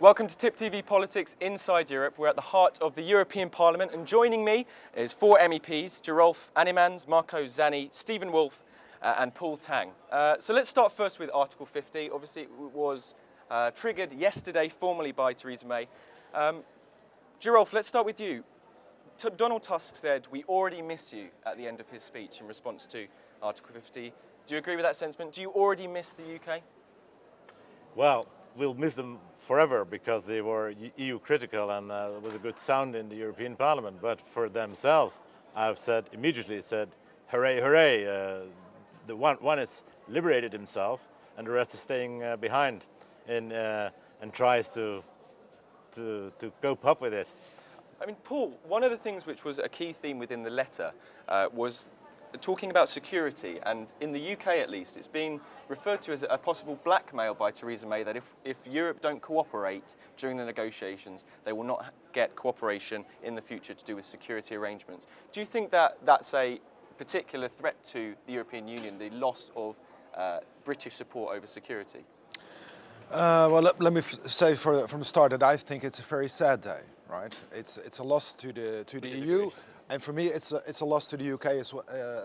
Welcome to TIP TV Politics Inside Europe. We're at the heart of the European Parliament, and joining me is four MEPs, Gerolf Annemans, Marco Zanni, Stephen Woolfe and Paul Tang. So let's start first with Article 50. Obviously it was triggered yesterday formally by Theresa May. Gerolf, let's start with you. Donald Tusk said, "We already miss you," at the end of his speech in response to Article 50. Do you agree with that sentiment? Do you already miss the UK? Well, we'll miss them forever because they were EU critical and it was a good sound in the European Parliament. But for themselves, I've immediately said, hooray, hooray. The one is liberated himself and the rest is staying behind and tries to cope up with it. I mean, Paul, one of the things which was a key theme within the letter was talking about security, and in the UK at least, it's been referred to as a possible blackmail by Theresa May that if Europe don't cooperate during the negotiations, they will not get cooperation in the future to do with security arrangements. Do you think that that's a particular threat to the European Union, the loss of British support over security? Well, let me say from the start that I think it's a very sad day, right? It's a loss to the EU. And for me, it's a loss to the UK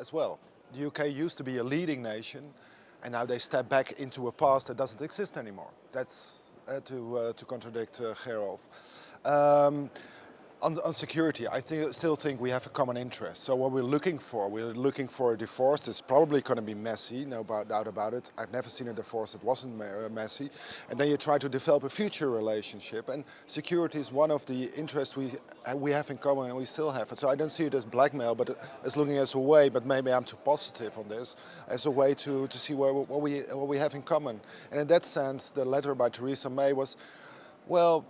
as well. The UK used to be a leading nation, and now they step back into a past that doesn't exist anymore. That's to contradict Gerolf. On security, I still think we have a common interest. So what we're looking for a divorce. It's probably going to be messy, no doubt about it. I've never seen a divorce that wasn't messy. And then you try to develop a future relationship. And security is one of the interests we have in common, and we still have it. So I don't see it as blackmail, but as looking as a way. But maybe I'm too positive on this, as a way to see what we have in common. And in that sense, the letter by Theresa May was, well,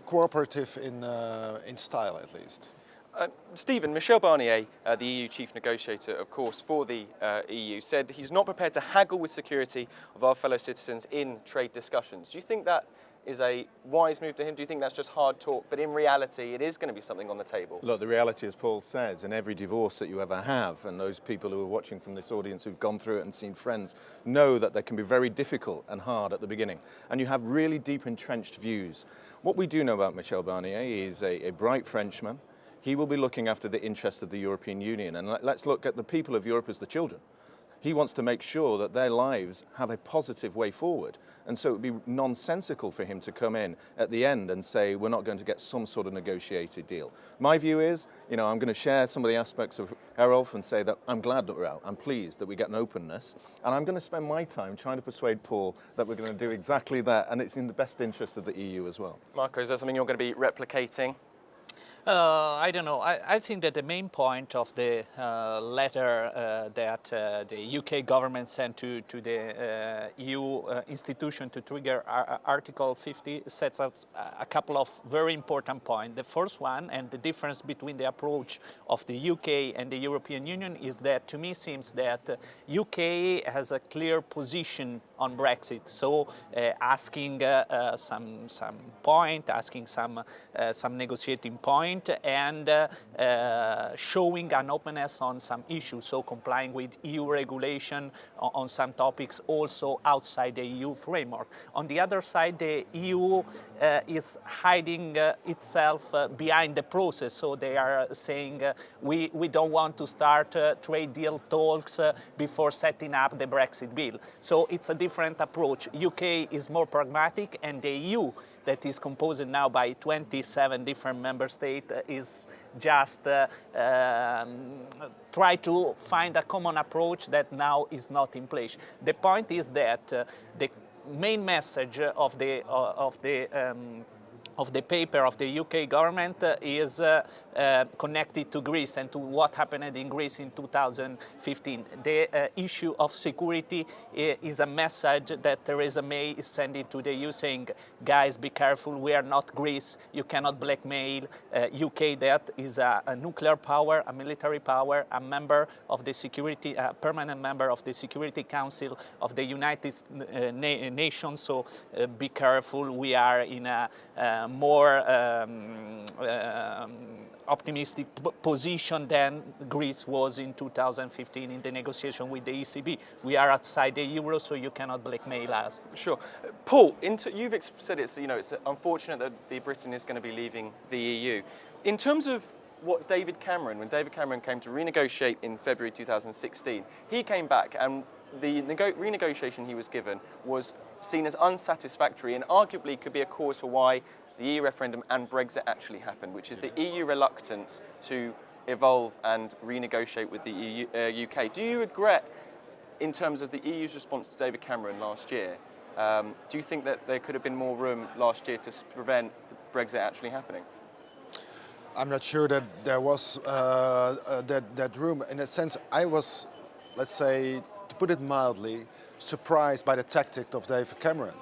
cooperative in style, at least. Stephen, Michel Barnier, the EU chief negotiator, of course, for the EU, said he's not prepared to haggle with security of our fellow citizens in trade discussions. Do you think that is a wise move to him? Do you think that's just hard talk, but in reality it is going to be something on the table? Look, the reality, as Paul says, in every divorce that you ever have, and those people who are watching from this audience who've gone through it and seen friends know that they can be very difficult and hard at the beginning, and you have really deep entrenched views. What we do know about Michel Barnier is a bright Frenchman. He will be looking after the interests of the European Union, and let's look at the people of Europe as the children. He wants to make sure that their lives have a positive way forward. And so it would be nonsensical for him to come in at the end and say, we're not going to get some sort of negotiated deal. My view is, I'm going to share some of the aspects of Gerolf and say that I'm glad that we're out. I'm pleased that we get an openness. And I'm going to spend my time trying to persuade Paul that we're going to do exactly that. And it's in the best interest of the EU as well. Marco, is that something you're going to be replicating? I don't know. I think that the main point of the letter that the UK government sent to the EU institution to trigger Article 50 sets out a couple of very important points. The first one, and the difference between the approach of the UK and the European Union, is that to me seems that UK has a clear position on Brexit. So asking some point, asking some negotiating point, and showing an openness on some issues, so complying with EU regulation on some topics also outside the EU framework. On the other side, the EU is hiding itself behind the process, so they are saying we don't want to start trade deal talks before setting up the Brexit bill. So it's a different approach. UK is more pragmatic, and the EU, that is composed now by 27 different member states, is just try to find a common approach that now is not in place. The point is that the main message of the paper of the UK government is connected to Greece and to what happened in Greece in 2015. The issue of security is a message that Theresa May is sending to the EU, saying, guys, be careful, we are not Greece, you cannot blackmail UK. That is a nuclear power, a military power, a member of the security, a permanent member of the Security Council of the United Nations, so be careful, we are in a more optimistic position than Greece was in 2015 in the negotiation with the ECB. We are outside the euro, so you cannot blackmail us. Sure. Paul, you've said it's unfortunate that Britain is going to be leaving the EU. In terms of what when David Cameron came to renegotiate in February 2016, he came back and the renegotiation he was given was seen as unsatisfactory and arguably could be a cause for why the EU referendum and Brexit actually happened, which is the EU reluctance to evolve and renegotiate with the UK. Do you regret, in terms of the EU's response to David Cameron last year, do you think that there could have been more room last year to prevent Brexit actually happening? I'm not sure that there was that room. In a sense, I was, let's say, to put it mildly, surprised by the tactic of David Cameron,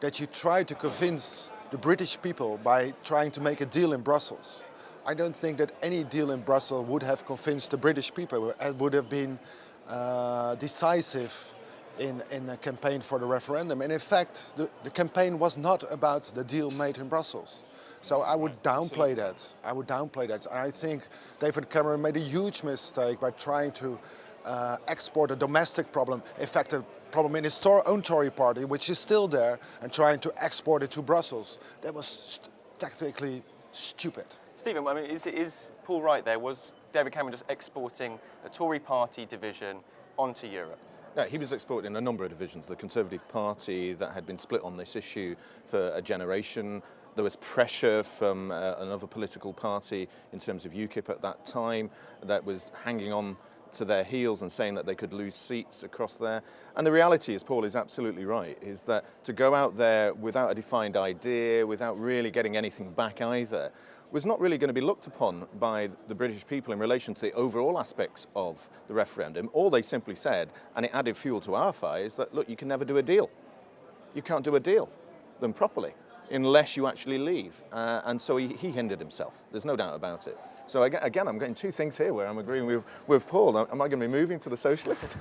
that you try to convince the British people by trying to make a deal in Brussels. I don't think that any deal in Brussels would have convinced the British people. It would have been decisive in a campaign for the referendum. And in fact, the campaign was not about the deal made in Brussels. So I would downplay that. And I think David Cameron made a huge mistake by trying to export a domestic problem, in fact a problem in his own Tory party, which is still there, and trying to export it to Brussels. That was tactically stupid. Stephen, I mean, is Paul right there? Was David Cameron just exporting a Tory party division onto Europe? No, he was exporting a number of divisions. The Conservative Party that had been split on this issue for a generation. There was pressure from another political party in terms of UKIP at that time that was hanging on to their heels and saying that they could lose seats across there. And the reality is, Paul is absolutely right, is that to go out there without a defined idea, without really getting anything back either, was not really going to be looked upon by the British people in relation to the overall aspects of the referendum. All they simply said, and it added fuel to our fire, is that, look, you can never do a deal. You can't do a deal then properly unless you actually leave. And so he hindered himself. There's no doubt about it. So again, I'm getting two things here where I'm agreeing with Paul. Am I going to be moving to the socialist?